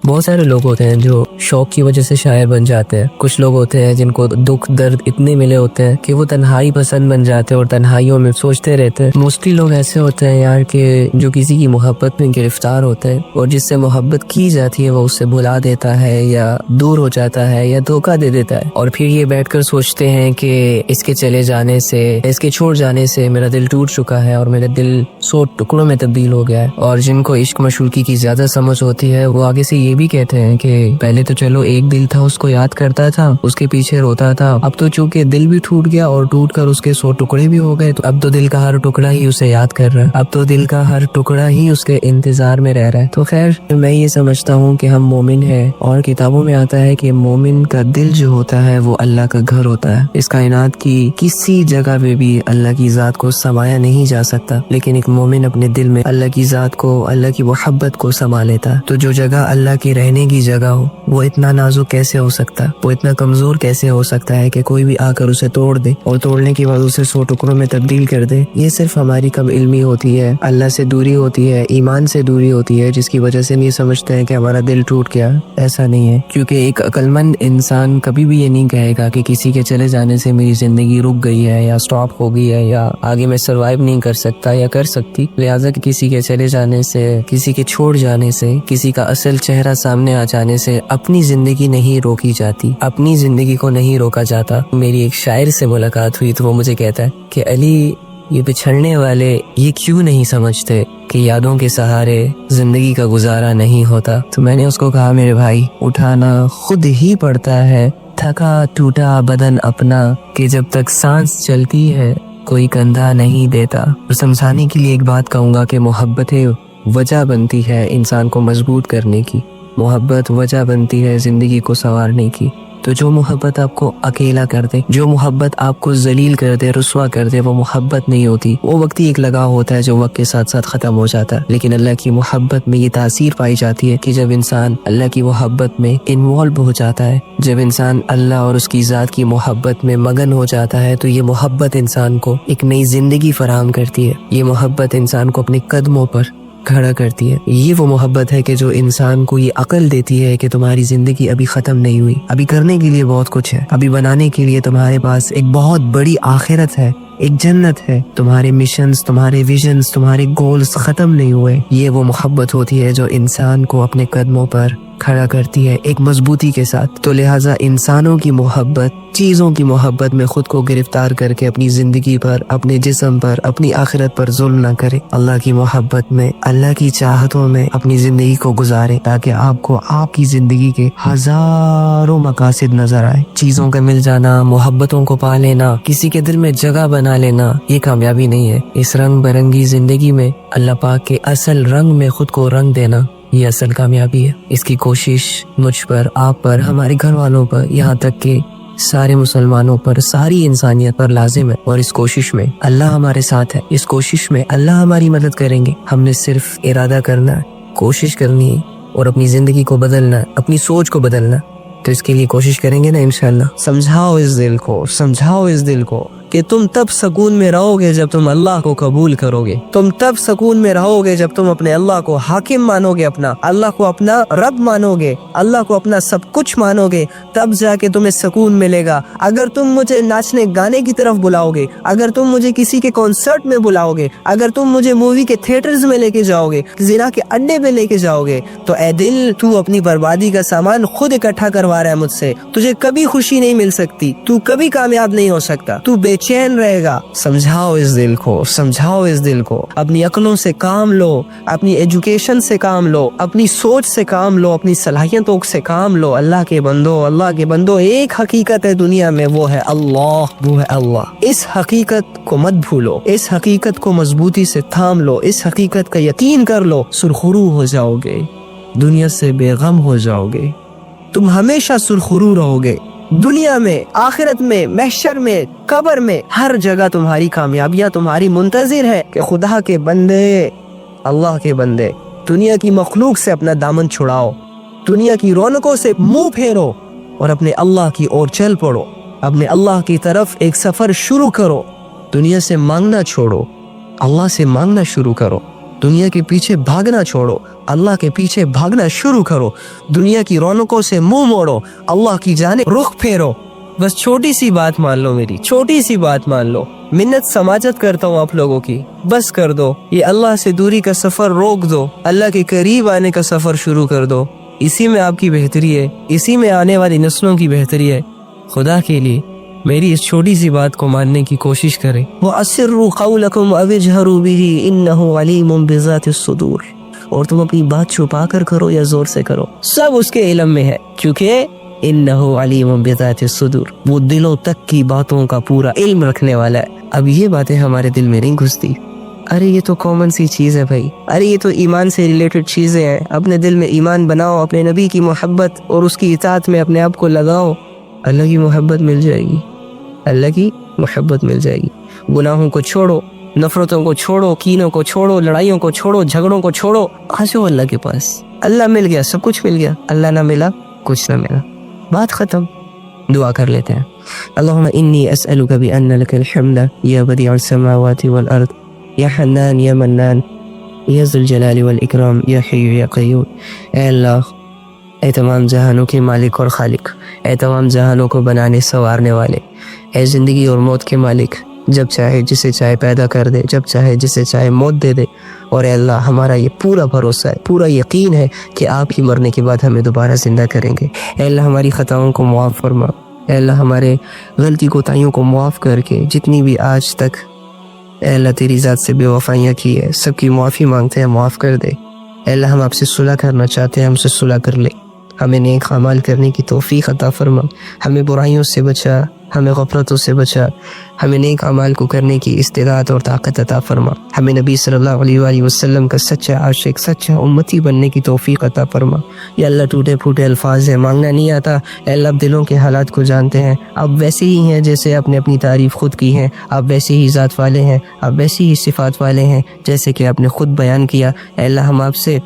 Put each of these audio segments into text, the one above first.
بہت سارے لوگ ہوتے ہیں جو شوق کی وجہ سے شاعر بن جاتے ہیں. کچھ لوگ ہوتے ہیں جن کو دکھ درد اتنے ملے ہوتے ہیں کہ وہ تنہائی پسند بن جاتے ہیں اور تنہائیوں میں سوچتے رہتے ہیں. موسٹلی لوگ ایسے ہوتے ہیں یار کہ جو کسی کی محبت میں گرفتار ہوتے ہیں اور جس سے محبت کی جاتی ہے وہ اس سے بھلا دیتا ہے یا دور ہو جاتا ہے یا دھوکہ دے دیتا ہے, اور پھر یہ بیٹھ کر سوچتے ہیں کہ اس کے چلے جانے سے, اس کے چھوڑ جانے سے میرا دل ٹوٹ چکا ہے اور میرا دل 100 ٹکڑوں میں تبدیل ہو گیا ہے. اور جن کو عشق مشوقی کی زیادہ سمجھ ہوتی ہے وہ آگے سے یہ بھی کہتے ہیں کہ پہلے تو چلو ایک دل تھا, اس کو یاد کرتا تھا, اس کے پیچھے روتا تھا, اب تو چونکہ دل بھی ٹوٹ گیا اور ٹوٹ کر اس کے 100 ٹکڑے بھی ہو گئے, تو اب تو دل کا ہر ٹکڑا ہی اسے یاد کر رہا ہے, اب تو دل کا ہر ٹکڑا ہی اس کے انتظار میں رہ رہا ہے. تو خیر میں یہ سمجھتا ہوں کہ ہم مومن ہیں, اور کتابوں میں آتا ہے کہ مومن کا دل جو ہوتا ہے وہ اللہ کا گھر ہوتا ہے. اس کائنات کی کسی جگہ پہ بھی اللہ کی ذات کو سمایا نہیں جا سکتا, لیکن ایک مومن اپنے دل میں اللہ کی ذات کو, اللہ کی محبت کو سما لیتا ہے. تو جو جگہ اللہ کی رہنے کی جگہ ہو وہ اتنا نازک کیسے ہو سکتا ہے, وہ اتنا کمزور کیسے ہو سکتا ہے کہ کوئی بھی آ کر اسے توڑ دے اور توڑنے کے بعد اسے 100 ٹکڑوں میں تبدیل کر دے. یہ صرف ہماری کم علمی ہوتی ہے, اللہ سے دوری ہوتی ہے, ایمان سے دوری ہوتی ہے, جس کی وجہ سے نہیں سمجھتے ہیں کہ ہمارا دل ٹوٹ گیا. ایسا نہیں ہے, کیونکہ ایک عقل مند انسان کبھی بھی یہ نہیں کہے گا کہ کسی کے چلے جانے سے میری زندگی رک گئی ہے یا سٹاپ ہو گئی ہے یا آگے میں سروائیو نہیں کر سکتا یا کر سکتی. لہٰذا کہ کسی کے چلے جانے سے, کسی کے چھوڑ جانے سے, کسی کا اصل چہرہ سامنے آ جانے سے اپنی زندگی نہیں روکی جاتی, اپنی زندگی کو نہیں روکا جاتا. میری ایک شاعر سے ملاقات ہوئی تو وہ مجھے کہتا ہے کہ علی, یہ بچھڑنے والے یہ کیوں نہیں سمجھتے کہ یادوں کے سہارے زندگی کا گزارا نہیں ہوتا. تو میں نے اس کو کہا میرے بھائی, اٹھانا خود ہی پڑتا ہے تھکا ٹوٹا بدن اپنا, کہ جب تک سانس چلتی ہے کوئی کندھا نہیں دیتا. اور سمجھانے کے لیے ایک بات کہوں گا کہ محبت وجہ بنتی ہے انسان کو مضبوط کرنے کی, محبت وجہ بنتی ہے زندگی کو سنوارنے کی. تو جو محبت آپ کو اکیلا کر دے, جو محبت آپ کو ذلیل کر دے, رسوا کر دے, وہ محبت نہیں ہوتی. وہ وقتی ایک لگاؤ ہوتا ہے جو وقت کے ساتھ ساتھ ختم ہو جاتا ہے. لیکن اللہ کی محبت میں یہ تاثیر پائی جاتی ہے کہ جب انسان اللہ کی محبت میں انوالو ہو جاتا ہے, جب انسان اللہ اور اس کی ذات کی محبت میں مگن ہو جاتا ہے, تو یہ محبت انسان کو ایک نئی زندگی فراہم کرتی ہے. یہ محبت انسان کو اپنے قدموں پر کھڑا کرتی ہے. یہ وہ محبت ہے کہ جو انسان کو یہ عقل دیتی ہے کہ تمہاری زندگی ابھی ختم نہیں ہوئی, ابھی کرنے کے لیے بہت کچھ ہے, ابھی بنانے کے لیے تمہارے پاس ایک بہت بڑی آخرت ہے, ایک جنت ہے. تمہارے مشنز, تمہارے ویژنز, تمہارے گولز ختم نہیں ہوئے. یہ وہ محبت ہوتی ہے جو انسان کو اپنے قدموں پر کھڑا کرتی ہے ایک مضبوطی کے ساتھ. تو لہٰذا انسانوں کی محبت, چیزوں کی محبت میں خود کو گرفتار کر کے اپنی زندگی پر, اپنے جسم پر, اپنی آخرت پر ظلم نہ کرے. اللہ کی محبت میں, اللہ کی چاہتوں میں اپنی زندگی کو گزارے, تاکہ آپ کو آپ کی زندگی کے ہزاروں مقاصد نظر آئے. چیزوں کا مل جانا, محبتوں کو پا لینا, کسی کے دل میں جگہ بنا لینا, یہ کامیابی نہیں ہے. اس رنگ برنگی زندگی میں اللہ پاک کے اصل رنگ میں خود کو رنگ دینا, یہ اصل کامیابی ہے. اس کی کوشش مجھ پر, آپ پر, ہمارے گھر والوں پر, یہاں تک کہ سارے مسلمانوں پر, ساری انسانیت پر لازم ہے. اور اس کوشش میں اللہ ہمارے ساتھ ہے, اس کوشش میں اللہ ہماری مدد کریں گے. ہم نے صرف ارادہ کرنا ہے, کوشش کرنی ہے اور اپنی زندگی کو بدلنا ہے, اپنی سوچ کو بدلنا ہے. تو اس کے لیے کوشش کریں گے نا انشاءاللہ. سمجھاؤ اس دل کو, سمجھاؤ اس دل کو کہ تم تب سکون میں رہو گے جب تم اللہ کو قبول کرو گے. تم تب سکون میں رہو گے جب تم اپنے اللہ کو حاکم مانو گے, اپنا اللہ کو اپنا رب مانو گے, اللہ کو اپنا سب کچھ مانو گے, تب جا کے تمہیں سکون ملے گا. اگر تم مجھے ناچنے گانے کی طرف بلاؤ گے, اگر تم مجھے کسی کے کنسرٹ میں بلاؤ گے, اگر تم مجھے مووی کے تھیٹرز میں لے کے جاؤ گے, زنا کے اڈے پہ لے کے جاؤ گے, تو اے دل, تو اپنی بربادی کا سامان خود اکٹھا کروا رہا ہے مجھ سے. تجھے کبھی خوشی نہیں مل سکتی, تو کبھی کامیاب نہیں ہو سکتا, تو بے چین رہے گا. سمجھاؤ اس دل کو, سمجھاؤ اس دل کو. اپنی عقلوں سے کام لو, اپنی ایجوکیشن سے کام لو, اپنی سوچ سے کام لو, اپنی صلاحیتوں سے کام لو. اللہ کے بندو, اللہ کے بندو, ایک حقیقت ہے دنیا میں, وہ ہے اللہ, وہ ہے اللہ. اس حقیقت کو مت بھولو, اس حقیقت کو مضبوطی سے تھام لو, اس حقیقت کا یقین کر لو. سرخرو ہو جاؤ گے, دنیا سے بے غم ہو جاؤ گے. تم ہمیشہ سرخرو رہو گے, دنیا میں, آخرت میں, محشر میں, قبر میں, ہر جگہ تمہاری کامیابیاں تمہاری منتظر ہے. کہ خدا کے بندے, اللہ کے بندے, دنیا کی مخلوق سے اپنا دامن چھڑاؤ, دنیا کی رونقوں سے منہ پھیرو اور اپنے اللہ کی اور چل پڑو. اپنے اللہ کی طرف ایک سفر شروع کرو. دنیا سے مانگنا چھوڑو, اللہ سے مانگنا شروع کرو. دنیا کے پیچھے بھاگنا چھوڑو، اللہ کے پیچھے بھاگنا شروع کرو، دنیا کی رونقوں سے منہ موڑو، اللہ کی جانب رخ پھیرو۔ بس چھوٹی سی بات مان لو، میری چھوٹی سی بات مان لو، منت سماجت کرتا ہوں آپ لوگوں کی، بس کر دو، یہ اللہ سے دوری کا سفر روک دو، اللہ کے قریب آنے کا سفر شروع کر دو، اسی میں آپ کی بہتری ہے، اسی میں آنے والی نسلوں کی بہتری ہے۔ خدا کے لیے میری اس چھوٹی سی بات کو ماننے کی کوشش کریں۔ وَأَسِرُّوا قَوْلَكُمْ أَوِ اجْهَرُوا بِهِ إِنَّهُ عَلِيمٌ بِذَاتِ الصُّدُورِ، اور تم اپنی بات چھپا کر کرو یا زور سے کرو، سب اس کے علم میں ہے، کیونکہ انہو علیم بذات الصدور، وہ دلوں تک کی باتوں کا پورا علم رکھنے والا ہے۔ اب یہ باتیں ہمارے دل میں نہیں گھستی، ارے یہ تو کامن سی چیز ہے بھائی، ارے یہ تو ایمان سے ریلیٹڈ چیزیں ہیں، اپنے دل میں ایمان بناؤ، اپنے نبی کی محبت اور اس کی اطاعت میں اپنے آپ کو لگاؤ، اللہ کی محبت مل جائے گی، اللہ کی محبت مل جائے گی۔ گناہوں کو چھوڑو، نفرتوں کو چھوڑو، کینوں کو چھوڑو، لڑائیوں کو چھوڑو، جھگڑوں کو چھوڑو، آ جاؤ اللہ کے پاس۔ اللہ مل گیا، سب کچھ مل گیا، اللہ نہ ملا، کچھ نہ ملا، بات ختم۔ دعا کر لیتے ہیں۔ اللہم انی اسألک بأن لک الحمد یا بدیع السماوات والارض یا حنان یا منان یا ذو الجلال والاکرام یا حی یا قیوم۔ اے اللہ، اے تمام جہانوں کے مالک اور خالق، اے تمام جہانوں کو بنانے سنوارنے والے، اے زندگی اور موت کے مالک، جب چاہے جسے چاہے پیدا کر دے، جب چاہے جسے چاہے موت دے دے، اور اے اللہ ہمارا یہ پورا بھروسہ ہے، پورا یقین ہے کہ آپ ہی مرنے کے بعد ہمیں دوبارہ زندہ کریں گے۔ اے اللہ ہماری خطاؤں کو معاف فرما، اے اللہ ہمارے غلطی کوتاہیوں کو معاف کر کے جتنی بھی آج تک اے اللہ تیری ذات سے بے وفائیاں کی ہے، سب کی معافی مانگتے ہیں، معاف کر دے۔ اے اللہ ہم آپ سے صلح کرنا چاہتے ہیں، ہم سے صلح کر لے، ہمیں نیک اعمال کرنے کی توفیق عطا فرما، ہمیں برائیوں سے بچا، ہمیں غفلتوں سے بچا، ہمیں نیک اعمال کو کرنے کی استطاعت اور طاقت عطا فرما، ہمیں نبی صلی اللہ علیہ وآلہ وسلم کا سچا عاشق، سچا امتی بننے کی توفیق عطا فرما۔ یا اللہ ٹوٹے پھوٹے الفاظ ہیں، مانگنا نہیں آتا، اے اللہ آپ دلوں کے حالات کو جانتے ہیں، آپ ویسے ہی ہیں جیسے آپ نے اپنی تعریف خود کی ہے، آپ ویسے ہی ذات والے ہیں، آپ ویسے ہی صفات والے ہیں جیسے کہ آپ نے خود بیان کیا۔ اے اللہ ہم آپ سے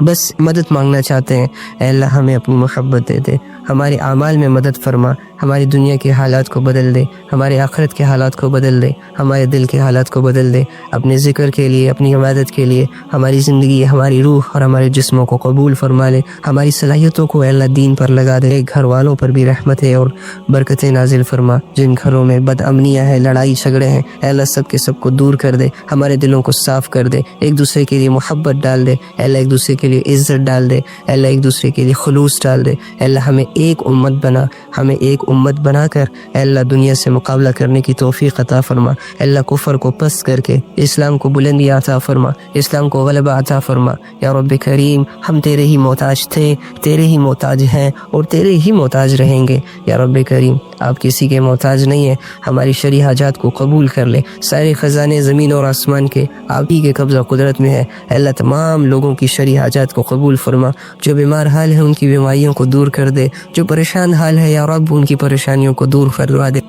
بس مدد مانگنا چاہتے ہیں، اے اللہ ہمیں اپنی محبت دے دے، ہمارے اعمال میں مدد فرما، ہماری دنیا کے حالات کو بدل دے، ہمارے آخرت کے حالات کو بدل دے، ہمارے دل کے حالات کو بدل دے، اپنے ذکر کے لیے، اپنی عبادت کے لیے، ہماری زندگی، ہماری روح اور ہمارے جسموں کو قبول فرما لے، ہماری صلاحیتوں کو اے اللہ دین پر لگا دے، گھر والوں پر بھی رحمتیں اور برکتیں نازل فرما، جن گھروں میں بد امنیاں ہیں، لڑائی جھگڑے ہیں، اے اللہ سب کے سب کو دور کر دے، ہمارے دلوں کو صاف کر دے، ایک دوسرے کے لیے محبت ڈال دے، اے اللہ ایک دوسرے کے لیے عزت ڈال دے، اے اللہ ایک دوسرے کے لیے خلوص ڈال دے، اے اللہ ہمیں ایک امت بنا، ہمیں ایک امت بنا کر اے اللہ دنیا سے مقابلہ کرنے کی توفیق عطا فرما، اے اللہ کفر کو پست کر کے اسلام کو بلندی عطا فرما، اسلام کو غلبہ عطا فرما۔ یا رب کریم ہم تیرے ہی محتاج تھے، تیرے ہی محتاج ہیں اور تیرے ہی محتاج رہیں گے۔ یا رب کریم آپ کسی کے محتاج نہیں ہیں، ہماری شرعی حاجات کو قبول کر لے، سارے خزانے زمین اور آسمان کے آپ ہی کے قبضہ قدرت میں ہے، اے اللہ تمام لوگوں کی شرعی حاجات کو قبول فرما، جو بیمار حال ہیں ان کی بیماریوں کو دور کر دے، جو پریشان حال ہے یا رب ان کی پریشانیوں کو دور فرما دے۔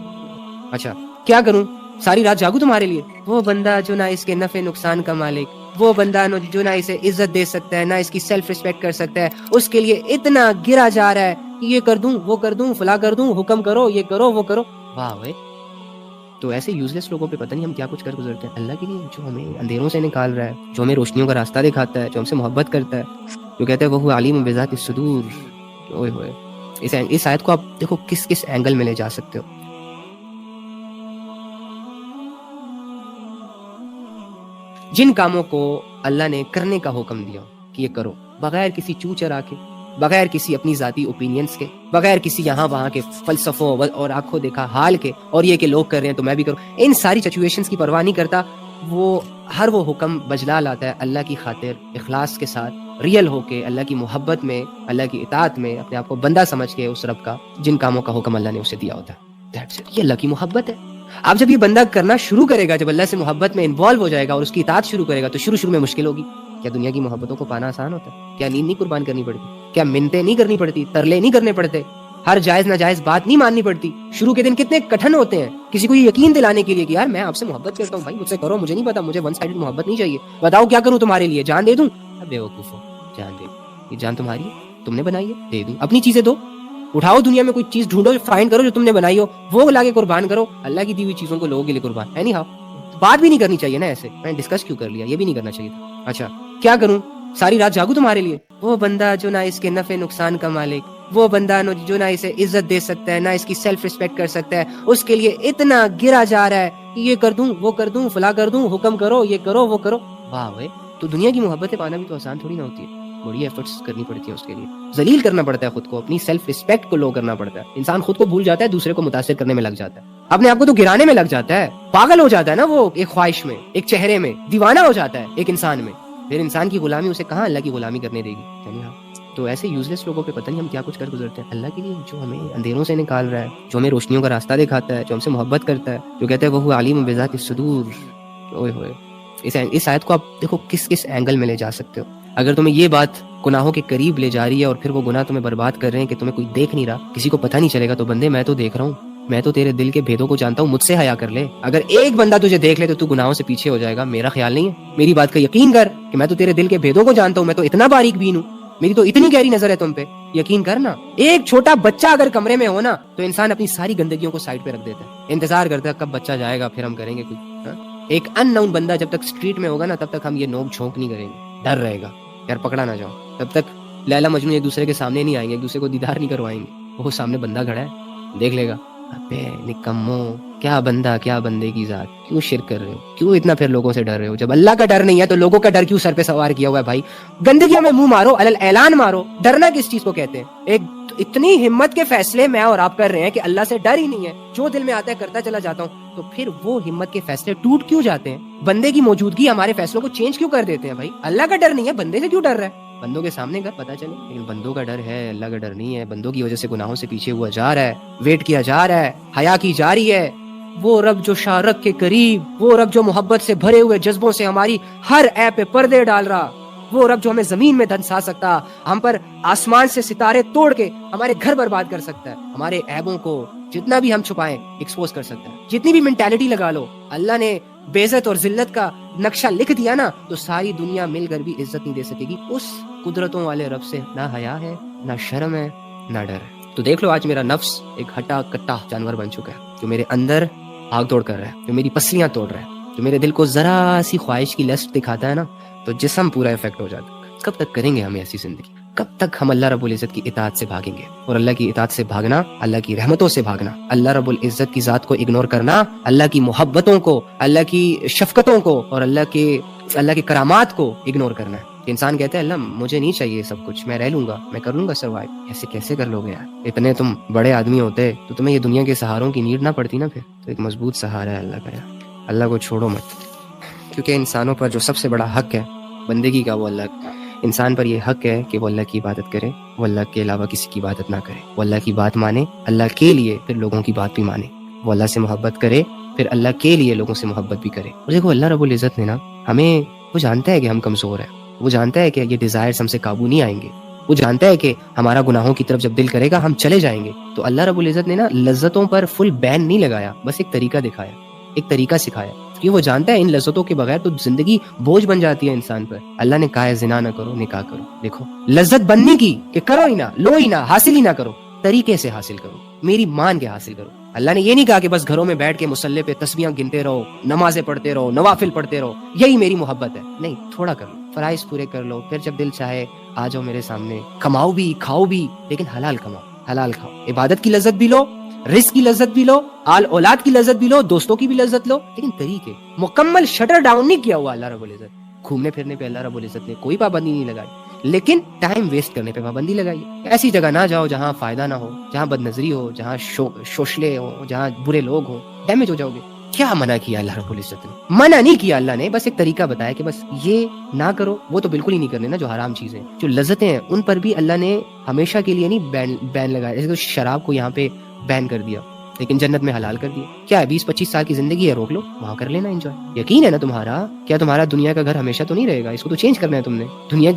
اچھا کیا کروں، ساری رات جاگوں تمہارے لیے؟ وہ بندہ جو نہ اس کے نفع نقصان کا مالک، وہ بندہ جو نہ اسے عزت دے سکتا ہے، نہ اس کی سیلف ریسپیکٹ کر سکتا ہے، اس کے لیے اتنا گرا جا رہا ہے کہ یہ کر دوں، وہ کر دوں، فلاں کر دوں، حکم کرو، یہ کرو، وہ کرو۔ واہ وے، تو ایسے یوز لیس لوگوں پہ پتہ نہیں ہم کیا کچھ کر گزرتے ہیں۔ اللہ کے لیے جو ہمیں اندھیروں سے نکال رہا ہے، جو ہمیں روشنیوں کا راستہ دکھاتا ہے، جو ہم سے محبت کرتا ہے، جو کہتا ہے وہ علیم بذات الصدور۔ اوئے ہوئے، اس آیت کو آپ دیکھو کس کس اینگل میں لے جا سکتے ہو۔ جن کاموں کو اللہ نے کرنے کا حکم دیا کہ یہ کرو، بغیر کسی چو چرا کے، بغیر کسی اپنی ذاتی اوپینینز کے، بغیر کسی یہاں وہاں کے فلسفوں اور آنکھوں دیکھا حال کے، اور یہ کہ لوگ کر رہے ہیں تو میں بھی کروں، ان ساری سچویشنز کی پرواہ نہیں کرتا، وہ ہر وہ حکم بجلا لاتا ہے اللہ کی خاطر، اخلاص کے ساتھ، ریئل ہو کے، اللہ کی محبت میں، اللہ کی اطاعت میں، اپنے آپ کو بندہ سمجھ کے اس رب کا جن کاموں کا حکم اللہ نے اسے دیا ہوتا ہے۔ That's it. یہ اللہ کی محبت ہے۔ اب جب یہ بندہ کرنا شروع کرے گا، جب اللہ سے محبت میں انوالو ہو جائے گا اور اس کی اطاعت شروع کرے گا، تو شروع میں مشکل ہوگی۔ کیا دنیا کی محبتوں کو پانا آسان ہوتا ہے؟ کیا نیند نہیں قربان کرنی پڑتی؟ کیا منتیں نہیں کرنی پڑتی؟ ترلے نہیں کرنے پڑتے؟ ہر جائز ناجائز بات نہیں ماننی پڑتی؟ شروع کے دن کتنے کٹھن ہوتے ہیں کسی کو یہ یقین دلانے کے لیے کہ یار میں آپ سے محبت کرتا ہوں، بھائی مجھ سے کرو، مجھے نہیں پتا، مجھے ون سائیڈڈ محبت نہیں چاہیے، بتاؤ کیا کروں تمہارے لیے، جان دے دوں؟ اب بیوقوف ہو، جان دے دو، یہ جان تمہاری ہے، تم نے بنائی ہے، دے دوں، اپنی چیزیں دو، اٹھاؤ دنیا میں کوئی چیز ڈھونڈو، فائنڈ کرو جو تم نے بنائی ہو، وہ لا کے قربان کرو۔ اللہ کی دی ہوئی چیزوں کو لوگوں کے لیے قربان ہے نہیں، ہاں بات بھی نہیں کرنی چاہیے نا ایسے. میں نے ڈسکس کیوں کر لیا, یہ بھی نہیں کرنا چاہیے تھا. اچھا کیا کروں, ساری رات جاگوں تمہارے لیے؟ وہ بندہ جو نہ اس کے نفع نقصان کا مالک, وہ بندہ جو نہ اسے عزت دے سکتا ہے, نہ اس کی سیلف ریسپیکٹ کر سکتا ہے, اس کے لیے اتنا گرا جا رہا ہے کہ یہ کر دوں, وہ کر دوں, فلاں کر دوں, حکم کرو, یہ کرو, وہ کرو. واہ بھائی, تو دنیا کی محبتیں پانا بھی تو آسان تھوڑی نہ ہوتی ہے, بڑی ایفرٹس کرنی پڑتی ہے اس کے لیے, ذلیل کرنا پڑتا ہے خود کو, اپنی سیلف ریسپیکٹ کو لو کرنا پڑتا ہے. انسان خود کو بھول جاتا ہے, دوسرے کو متاثر کرنے میں لگ جاتا ہے, اپنے آپ کو تو گرانے میں لگ جاتا ہے, پاگل ہو جاتا ہے نا وہ ایک خواہش میں, ایک چہرے میں, دیوانہ ہو جاتا ہے ایک انسان میں. پھر انسان کی غلامی اسے کہاں اللہ کی غلامی کرنے دے گی. تو ایسے یوزلیس لوگوں پہ پتہ نہیں ہم کیا کچھ کر گزرتے ہیں. اللہ کے لیے جو ہمیں اندھیروں سے نکال رہا ہے, جو ہمیں روشنیوں کا راستہ دکھاتا ہے, جو ہم سے محبت کرتا ہے, جو کہتا ہے وہ علیم بذات الصدور. اوئے ہوئے, اس آیت کو آپ دیکھو کس کس اینگل میں لے جا سکتے ہو. اگر تمہیں یہ بات گناہوں کے قریب لے جا رہی ہے اور پھر وہ گناہ تمہیں برباد کر رہے ہیں کہ تمہیں کوئی دیکھ نہیں رہا, کسی کو پتہ نہیں چلے گا, تو بندے میں تو دیکھ رہا ہوں, میں تو تیرے دل کے بھیدوں کو جانتا ہوں, مجھ سے حیا کر لے. اگر ایک بندہ تجھے دیکھ لے تو گناہوں سے پیچھے ہو جائے گا, میرا خیال نہیں ہے. میری بات کا یقین کر کہ میں تو تیرے دل کے بھیدوں کو جانتا ہوں, میں تو اتنا باریک بین ہوں, میری تو اتنی گہری نظر ہے تم پہ, یقین کرنا. ایک چھوٹا بچہ اگر کمرے میں ہو نا تو انسان اپنی ساری گندگیوں کو سائڈ پہ رکھ دیتا ہے, انتظار کرتا ہے کب بچہ جائے گا پھر ہم کریں گے کچھ. ایک ان نون بندہ جب تک اسٹریٹ میں ہوگا نا تب تک ہم یہ نوک جھونک نہیں کریں گے, ڈر رہے گا یار پکڑا نہ جاؤ. تب تک لیلا مجنون ایک دوسرے کے سامنے نہیں آئیں گے, ایک دوسرے کو دیدار نہیں کروائیں گے. وہ سامنے بندہ کھڑا ہے, دیکھ لے گا, ابے نکمو, کیا بندہ کیا بندے کی ذات, کیوں شرک کر رہے ہو, کیوں اتنا پھر لوگوں سے ڈر رہے ہو. جب اللہ کا ڈر نہیں ہے تو لوگوں کا ڈر کیوں سر پہ سوار کیا ہوا ہے بھائی. گندگیوں میں منہ مارو, علل اعلان مارو, ڈرنا کس چیز کو کہتے ہیں. ایک اتنی ہمت کے فیصلے میں اور آپ کر رہے ہیں کہ اللہ سے ڈر ہی نہیں ہے, جو دل میں آتا ہے کرتا چلا جاتا ہوں, تو پھر وہ ہمت کے فیصلے ٹوٹ کیوں جاتے ہیں. بندے کی موجودگی ہمارے فیصلوں کو چینج کیوں کر دیتے ہیں بھائی. اللہ کا ڈر نہیں ہے, بندے سے کیوں ڈر رہا ہے. بندوں کے سامنے کا پتا چلے, لیکن بندوں کا ڈر ہے, اللہ کا ڈر نہیں ہے. بندوں کی وجہ سے گناہوں سے پیچھے ہوا جا رہا ہے, ویٹ کیا جا رہا ہے, حیا کی جا رہی ہے. وہ رب جو شارق کے قریب, وہ رب جو محبت سے بھرے ہوئے جذبوں سے ہماری ہر عیب پہ پردے ڈال رہا, وہ رب جو ہمیں زمین میں دھنسا سکتا, ہم پر آسمان سے ستارے توڑ کے ہمارے گھر برباد کر سکتا ہے, ہمارے عیبوں کو جتنا بھی ہم چھپائیں ایکسپوز کر سکتا ہے. جتنی بھی مینٹالٹی لگا لو, اللہ نے بے عزت اور ذلت کا نقشہ لکھ دیا نا تو ساری دنیا مل کر بھی عزت نہیں دے سکے گی. اس قدرتوں والے رب سے نہ حیا ہے, نہ شرم ہے, نہ ڈر ہے. تو دیکھ لو آج میرا نفس ایک ہٹا کٹا جانور بن چکا ہے, جو میرے اندر بھاگ دوڑ کر رہا ہے, جو میری پسلیاں توڑ رہا ہے, جو میرے دل کو ذرا سی خواہش کی لسٹ دکھاتا ہے نا تو جسم پورا افیکٹ ہو جاتا ہے. کب تک کریں گے ہم ایسی زندگی, کب تک ہم اللہ رب العزت کی اطاعت سے بھاگیں گے. اور اللہ کی اطاعت سے بھاگنا, اللہ کی رحمتوں سے بھاگنا, اللہ رب العزت کی ذات کو اگنور کرنا, اللہ کی محبتوں کو, اللہ کی شفقتوں کو اور اللہ کے کرامات کو اگنور کرنا ہے. انسان کہتا ہے اللہ مجھے نہیں چاہیے سب کچھ, میں رہ لوں گا, میں کر لوں گا سروائیو. ایسے کیسے کر لو گے یار, اتنے تم بڑے آدمی ہوتے تو تمہیں یہ دنیا کے سہاروں کی نیڈ نہ پڑتی نا. پھر تو ایک مضبوط سہارا ہے اللہ کا یار, اللہ کو چھوڑو مت, کیونکہ انسانوں پر جو سب سے بڑا حق ہے بندگی کا, وہ اللہ کا. انسان پر یہ حق ہے کہ وہ اللہ کی عبادت کرے, وہ اللہ کے علاوہ کسی کی عبادت نہ کرے, وہ اللہ کی بات مانے اللہ کے لیے, پھر لوگوں کی بات بھی مانے, وہ اللہ سے محبت کرے, پھر اللہ کے لیے لوگوں سے محبت بھی کرے. اور دیکھو اللہ رب العزت نے نا ہمیں, وہ جانتا ہے کہ ہم کمزور ہیں, وہ جانتا ہے کہ یہ ڈیزائرز ہم سے قابو نہیں آئیں گے, وہ جانتا ہے کہ ہمارا گناہوں کی طرف جب دل کرے گا ہم چلے جائیں گے. تو اللہ رب العزت نے نا لذتوں پر فل بین نہیں لگایا, بس ایک طریقہ دکھایا, ایک طریقہ سکھایا, کیونکہ وہ جانتا ہے ان لذتوں کے بغیر تو زندگی بوجھ بن جاتی ہے انسان پر. اللہ نے کہا ہے زنا نہ کرو, نکاح کرو. دیکھو لذت بننے کی کہ کرو ہی نہ, لو ہی نہ, حاصل ہی نہ کرو, طریقے سے حاصل کرو, میری مان کے حاصل کرو. اللہ نے یہ نہیں کہا کہ بس گھروں میں بیٹھ کے مصلی پہ تسبیحاں گنتے رہو, نمازیں پڑھتے رہو, نوافل پڑھتے رہو, یہی میری محبت ہے. نہیں, تھوڑا کرو, فرائض پورے کر لو, پھر جب دل چاہے آ جاؤ میرے سامنے, کماؤ بھی کھاؤ بھی, لیکن حلال کماؤ, حلال کھاؤ. عبادت کی لذت بھی لو, رزق کی لذت بھی لو, آل اولاد کی لذت بھی لو, دوستوں کی بھی لذت لو, لیکن طریقے مکمل شٹر ڈاؤن نہیں کیا ہوا اللہ رب العزت. گھومنے پھرنے پہ اللہ رب العزت نے کوئی پابندی نہیں لگائی, لیکن ٹائم ویسٹ کرنے پہ پابندی لگائی. ایسی جگہ نہ جاؤ جہاں فائدہ نہ ہو, جہاں بد نظری ہو, جہاں شوشلے ہو, جہاں برے لوگ ہوں, ڈیمیج ہو جاؤ گے. کیا منع کیا اللہ رب العزت نے؟ منع نہیں کیا اللہ نے, بس ایک طریقہ بتایا کہ بس یہ نہ کرو. وہ تو بالکل ہی نہیں کرنے نا جو حرام چیزیں, جو لذتیں ہیں ان پر بھی اللہ نے ہمیشہ کے لیے نہیں بین لگایا. جیسے شراب کو یہاں پہ بین کر دیا لیکن جنت میں حلال کر دیا. کیا ہے 20-25 سال کی زندگی ہے, روک لو, وہاں کر لینا انجوائے. یقین ہے نا تمہارا, کیا تمہارا دنیا کا گھر ہمیشہ تو نہیں رہے گا, اس کو تو چینج کرنا ہے تم نے. دنیا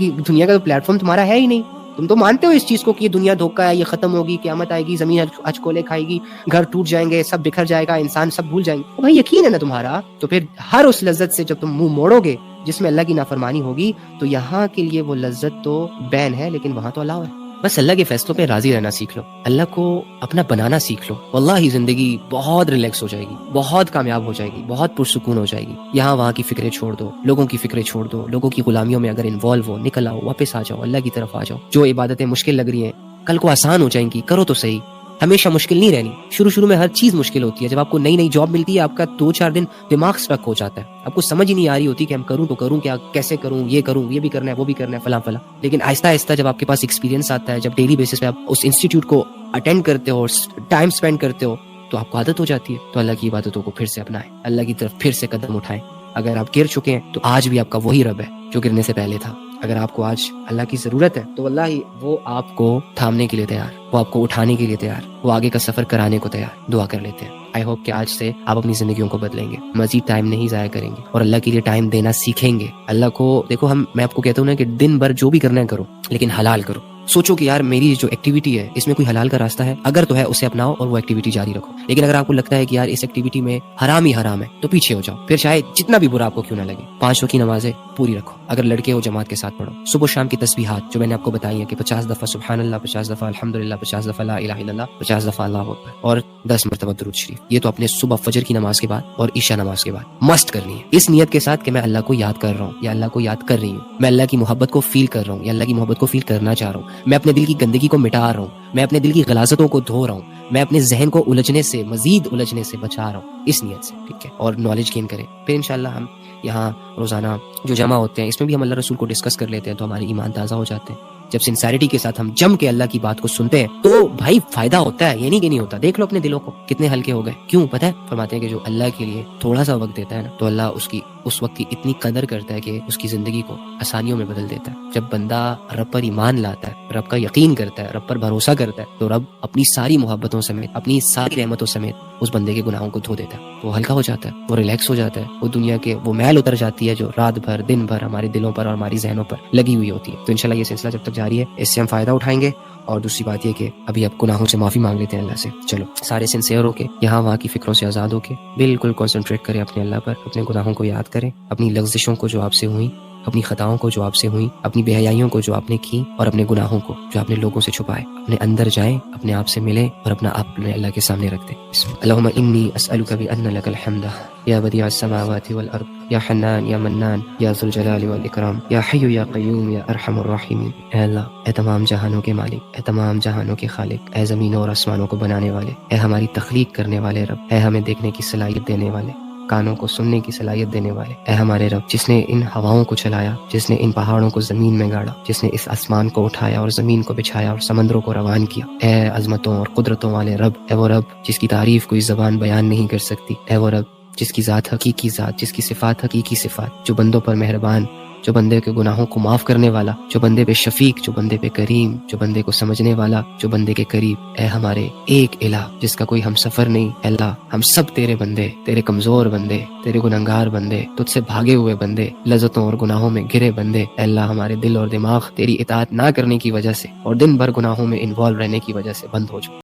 کا تو پلیٹ فارم تمہارا ہے ہی نہیں. تم تو مانتے ہو اس چیز کو کہ یہ دنیا دھوکا ہے, یہ ختم ہوگی, قیامت آئے گی, زمین اچکولے کھائے گی, گھر ٹوٹ جائیں گے, سب بکھر جائے گا, انسان سب بھول جائیں گے. بھائی یقین ہے نا تمہارا, تو پھر ہر اس لذت سے جب تم منہ موڑو گے جس میں اللہ کی نافرمانی ہوگی, تو یہاں کے لیے وہ لذت تو بین ہے لیکن وہاں تو الاؤ ہے. بس اللہ کے فیصلوں پہ راضی رہنا سیکھ لو, اللہ کو اپنا بنانا سیکھ لو, واللہ زندگی بہت ریلیکس ہو جائے گی, بہت کامیاب ہو جائے گی, بہت پرسکون ہو جائے گی. یہاں وہاں کی فکریں چھوڑ دو, لوگوں کی فکریں چھوڑ دو, لوگوں کی غلامیوں میں اگر انوالو ہو, نکل آؤ, واپس آ جاؤ, اللہ کی طرف آ جاؤ. جو عبادتیں مشکل لگ رہی ہیں کل کو آسان ہو جائیں گی, کرو تو صحیح. ہمیشہ مشکل نہیں رہنی, شروع میں ہر چیز مشکل ہوتی ہے. جب آپ کو نئی جاب ملتی ہے, آپ کا 2-4 دن دماغ اسٹرک ہو جاتا ہے, آپ کو سمجھ ہی نہیں آ رہی ہوتی کہ ہم کروں تو کروں کیا, کیسے کروں, یہ بھی کرنا ہے, وہ بھی کرنا ہے, فلاں. لیکن آہستہ آہستہ جب آپ کے پاس ایکسپیرینس آتا ہے, جب ڈیلی بیسس پہ آپ اس انسٹیٹیوٹ کو اٹینڈ کرتے ہو, ٹائم اسپینڈ کرتے ہو, تو آپ کو عادت ہو جاتی ہے. تو اللہ کی عبادتوں کو پھر سے اپنائیں, اللہ کی طرف پھر سے قدم اٹھائیں. اگر آپ گر چکے ہیں تو آج بھی آپ کا وہی رب ہے جو گرنے سے پہلے تھا. اگر آپ کو آج اللہ کی ضرورت ہے تو واللہ وہ آپ کو تھامنے کے لیے تیار, وہ آپ کو اٹھانے کے لیے تیار, وہ آگے کا سفر کرانے کو تیار. دعا کر لیتے ہیں. آئی ہوپ کہ آج سے آپ اپنی زندگیوں کو بدلیں گے, مزید ٹائم نہیں ضائع کریں گے اور اللہ کے لیے ٹائم دینا سیکھیں گے. اللہ کو دیکھو, میں آپ کو کہتا ہوں نا کہ دن بھر جو بھی کرنا ہے کرو, لیکن حلال کرو. سوچو کہ یار میری جو ایکٹیویٹی ہے اس میں کوئی حلال کا راستہ ہے, اگر تو ہے اسے اپناؤ اور وہ ایکٹیویٹی جاری رکھو. لیکن اگر آپ کو لگتا ہے کہ یار اس ایکٹیویٹی میں حرام ہی حرام ہے تو پیچھے ہو جاؤ, پھر چاہے جتنا بھی برا آپ کو کیوں نہ لگے. 5 وقت کی نمازیں پوری رکھو, اگر لڑکے ہو جماعت کے ساتھ پڑھو. صبح و شام کی تسبیحات جو میں نے آپ کو بتائی ہیں کہ 50 دفعہ سبحان اللہ, 50 دفعہ الحمدللہ, 50 دفعہ لا الہ الا اللہ, 50 دفعہ اللہ اکبر, اور 10 مرتبہ درود شریف. یہ تو اپنے صبح فجر کی نماز کے بعد اور عشاء نماز کے بعد مسٹ کرنی ہے, اس نیت کے ساتھ کہ میں اللہ کو یاد کر رہا ہوں یا اللہ کو یاد کر رہی ہوں, میں اللہ کی محبت کو فیل کر رہا ہوں یا اللہ کی محبت کو فیل کرنا چاہ رہا ہوں, میں اپنے دل کی گندگی کو مٹا رہا ہوں, میں اپنے دل کی غلاظتوں کو دھو رہا ہوں, میں اپنے ذہن کو مزید الجھنے سے بچا رہا ہوں, اس نیت سے. ٹھیک ہے, اور نالج گین کریں. پھر انشاءاللہ ہم یہاں روزانہ جو جمع ہوتے ہیں اس میں بھی ہم اللہ رسول کو ڈسکس کر لیتے ہیں, تو ہماری ایمان تازہ ہو جاتے ہیں. جب سنسیریٹی کے ساتھ ہم جم کے اللہ کی بات کو سنتے ہیں تو بھائی فائدہ ہوتا ہے, یہ نہیں کہ نہیں ہوتا. دیکھ لو اپنے دلوں کو کتنے ہلکے ہو گئے. کیوں پتہ ہے, فرماتے ہیں کہ جو اللہ کے لیے تھوڑا سا وقت دیتا ہے نا, تو اللہ اس وقت کی اتنی قدر کرتا ہے کہ اس کی زندگی کو آسانیوں میں بدل دیتا ہے. جب بندہ رب پر ایمان لاتا ہے, رب کا یقین کرتا ہے, رب پر بھروسہ کرتا ہے, تو رب اپنی ساری محبتوں سمیت, اپنی ساری رحمتوں سمیت اس بندے کے گناہوں کو دھو دیتا ہے. وہ ہلکا ہو جاتا ہے, وہ ریلیکس ہو جاتا ہے, وہ دنیا کے وہ میل اتر جاتی ہے جو رات بھر دن بھر ہمارے دلوں پر اور ہماری ذہنوں پر لگی ہوئی ہوتی ہے. تو انشاءاللہ یہ سلسلہ جب تک جاری ہے اس سے ہم فائدہ اٹھائیں گے. اور دوسری بات یہ کہ ابھی اب گناہوں سے معافی مانگ لیتے ہیں اللہ سے. چلو سارے سنسیئر ہو کے, یہاں وہاں کی فکروں سے آزاد ہو کے بالکل کنسنٹریٹ کریں اپنے اللہ پر, اپنے گناہوں کو یاد کریں, اپنی لغزشوں کو جو آپ سے ہوئیں, اپنی خطاؤں کو جو آپ سے ہوئیں, اپنی بے حیائیوں کو جو آپ نے کی, اور اپنے گناہوں کو جو آپ نے لوگوں سے چھپائے, اپنے اندر جائیں, اپنے آپ سے ملیں اور اپنا آپ اپنے اللہ کے سامنے رکھ دیں. اللہم انی اسألک بأن لک الحمد یا بدیع السماوات والارض یا حنان یا منان یا ذو الجلال والاکرام یا حی یا قیوم یا ارحم الراحمین. اے اللہ, اے تمام جہانوں کے مالک, اے تمام جہانوں کے خالق, اے زمینوں اور آسمانوں کو بنانے والے, اے ہماری تخلیق کرنے والے رب, اے ہمیں دیکھنے کی صلاحیت دینے والے, کانوں کو سننے کی صلاحیت دینے والے, اے ہمارے رب جس نے ان ہواؤں کو چلایا, جس نے ان پہاڑوں کو زمین میں گاڑا, جس نے اس آسمان کو اٹھایا اور زمین کو بچھایا اور سمندروں کو روان کیا, اے عظمتوں اور قدرتوں والے رب, اے وہ رب جس کی تعریف کوئی زبان بیان نہیں کر سکتی, اے وہ رب جس کی ذات حقیقی ذات, جس کی صفات حقیقی صفات, جو بندوں پر مہربان, جو بندے کے گناہوں کو معاف کرنے والا, جو بندے پہ شفیق, جو بندے پہ کریم, جو بندے کو سمجھنے والا, جو بندے کے قریب. اے ہمارے ایک الہ جس کا کوئی ہم سفر نہیں, اے اللہ ہم سب تیرے بندے, تیرے کمزور بندے, تیرے گنہگار بندے, تجھ سے بھاگے ہوئے بندے, لذتوں اور گناہوں میں گرے بندے. اے اللہ ہمارے دل اور دماغ تیری اطاعت نہ کرنے کی وجہ سے اور دن بھر گناہوں میں انوالو رہنے کی وجہ سے بند ہو چکے.